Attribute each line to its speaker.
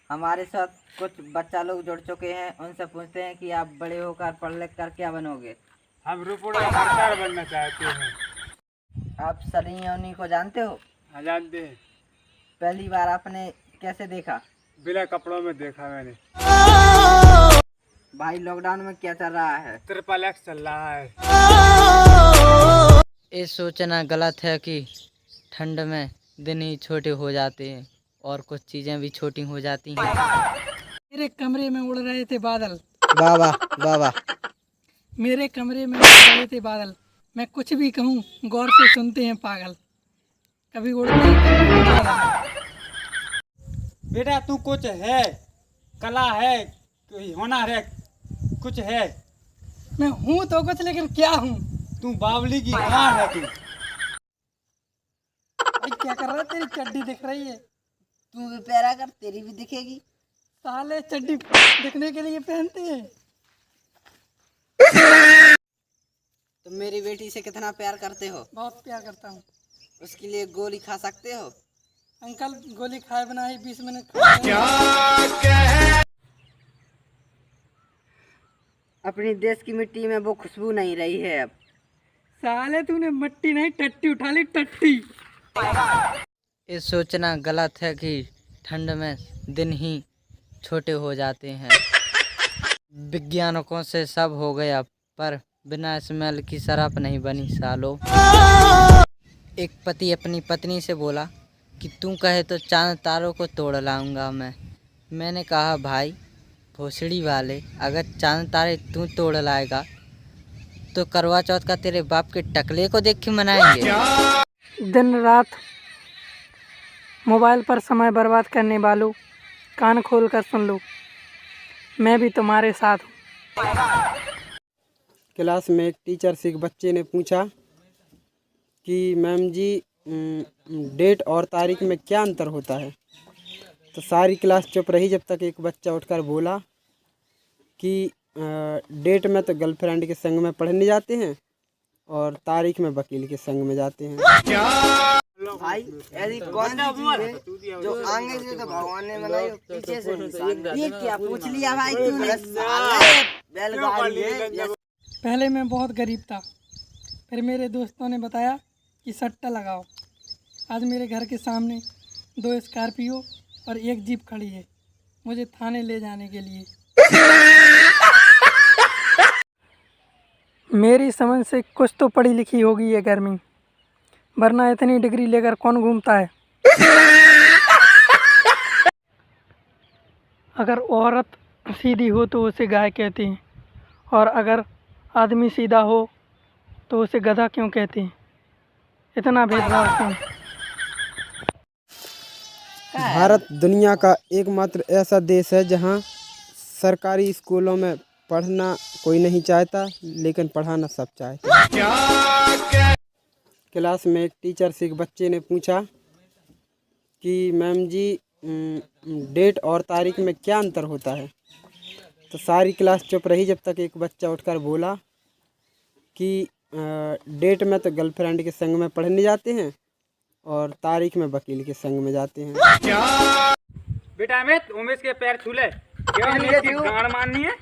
Speaker 1: हमारे साथ कुछ बच्चा लोग जुड़ चुके हैं, उनसे पूछते हैं कि आप बड़े होकर पढ़ लिख कर क्या बनोगे।
Speaker 2: हम रिपोर्ट का सरकार बनना चाहते हैं।
Speaker 1: आप सनी लियोनी को जानते हो?
Speaker 2: हाँ, जानते हैं।
Speaker 1: पहली बार आपने कैसे देखा?
Speaker 2: बिना कपड़ों में देखा मैंने।
Speaker 1: भाई लॉकडाउन में क्या चल रहा है?
Speaker 2: ट्रिपल एक्स चल रहा है।
Speaker 3: ये सोचना गलत है कि ठंड में दिन ही छोटे हो जाते हैं और कुछ चीज़ें भी छोटी हो जाती हैं।
Speaker 4: मेरे कमरे में उड़ रहे थे बादल।
Speaker 1: वाह वाह वाह वाह।
Speaker 4: मेरे कमरे में उड़ रहे थे बादल। मैं कुछ भी कहूँ गौर से सुनते हैं पागल। कभी उड़ते हैं कभी बादल।
Speaker 2: बेटा तू कुछ है, कला है, कोई हुनर है, कुछ है।
Speaker 4: मैं हूँ तो कुछ लेकिन क्या हूँ?
Speaker 2: तू बावली की खान है तू।
Speaker 4: भाई क्या कर रहा है? तेरी चड्डी दिख रही है।
Speaker 1: तू भी पैरा कर, तेरी भी दिखेगी।
Speaker 4: साले चड्डी दिखने के लिए पहनते हैं।
Speaker 1: तुम मेरी बेटी से कितना प्यार करते हो?
Speaker 4: बहुत प्यार करता हूँ।
Speaker 1: उसके लिए गोली खा सकते हो?
Speaker 4: अंकल गोली खाए बिना ही 20 मिनट
Speaker 1: अपनी देश की मिट्टी में वो खुशबू नहीं रही है अब।
Speaker 4: साले तूने मट्टी नहीं टट्टी उठा ली, टट्टी।
Speaker 3: ये सोचना गलत है कि ठंड में दिन ही छोटे हो जाते हैं। वैज्ञानिकों से सब हो गया पर बिना स्मेल की शराब नहीं बनी सालो। एक पति अपनी पत्नी से बोला कि तू कहे तो चांद तारों को तोड़ लाऊंगा मैं। मैंने कहा भाई भोसड़ी वाले, अगर चांद तारे तू तोड़ लाएगा तो करवा चौथ का तेरे बाप के टकले को देख के मनाएंगे।
Speaker 4: दिन रात मोबाइल पर समय बर्बाद करने वालों, कान खोल कर सुन लो, मैं भी तुम्हारे साथ हूँ।
Speaker 5: क्लास में एक टीचर से एक बच्चे ने पूछा कि मैम जी डेट और तारीख में क्या अंतर होता है। तो सारी क्लास चुप रही जब तक एक बच्चा उठकर बोला कि डेट में तो गर्लफ्रेंड के संग में पढ़ने जाते हैं और तारीख में वकील के संग में जाते हैं।
Speaker 1: भाई ऐसी कौन सी चीज है जो आगे से तो भगवान ने बनाई, पीछे से इंसान। ये क्या पूछ लिया भाई तूने? बैलगाड़ी है।
Speaker 4: पहले मैं बहुत गरीब था, फिर मेरे दोस्तों ने बताया कि सट्टा लगाओ। आज मेरे घर के सामने 2 स्कॉर्पियो और 1 जीप खड़ी है मुझे थाने ले जाने के लिए। मेरी समझ से कुछ तो पढ़ी लिखी होगी ये गर्मी, वरना इतनी डिग्री लेकर कौन घूमता है। अगर औरत सीधी हो तो उसे गाय कहते हैं, और अगर आदमी सीधा हो तो उसे गधा क्यों कहते हैं? इतना भेदभाव क्यों?
Speaker 5: भारत दुनिया का एकमात्र ऐसा देश है जहां सरकारी स्कूलों में पढ़ना कोई नहीं चाहता, लेकिन पढ़ाना सब चाहते हैं। क्लास में एक टीचर से एक बच्चे ने पूछा कि मैम जी डेट और तारीख में क्या अंतर होता है। तो सारी क्लास चुप रही जब तक एक बच्चा उठकर बोला कि डेट में तो गर्लफ्रेंड के संग में पढ़ने जाते हैं और तारीख में वकील के संग में जाते हैं।
Speaker 2: बेटा अमित, उमेश के पैर छू ले। क्या गाड़ मारनी है?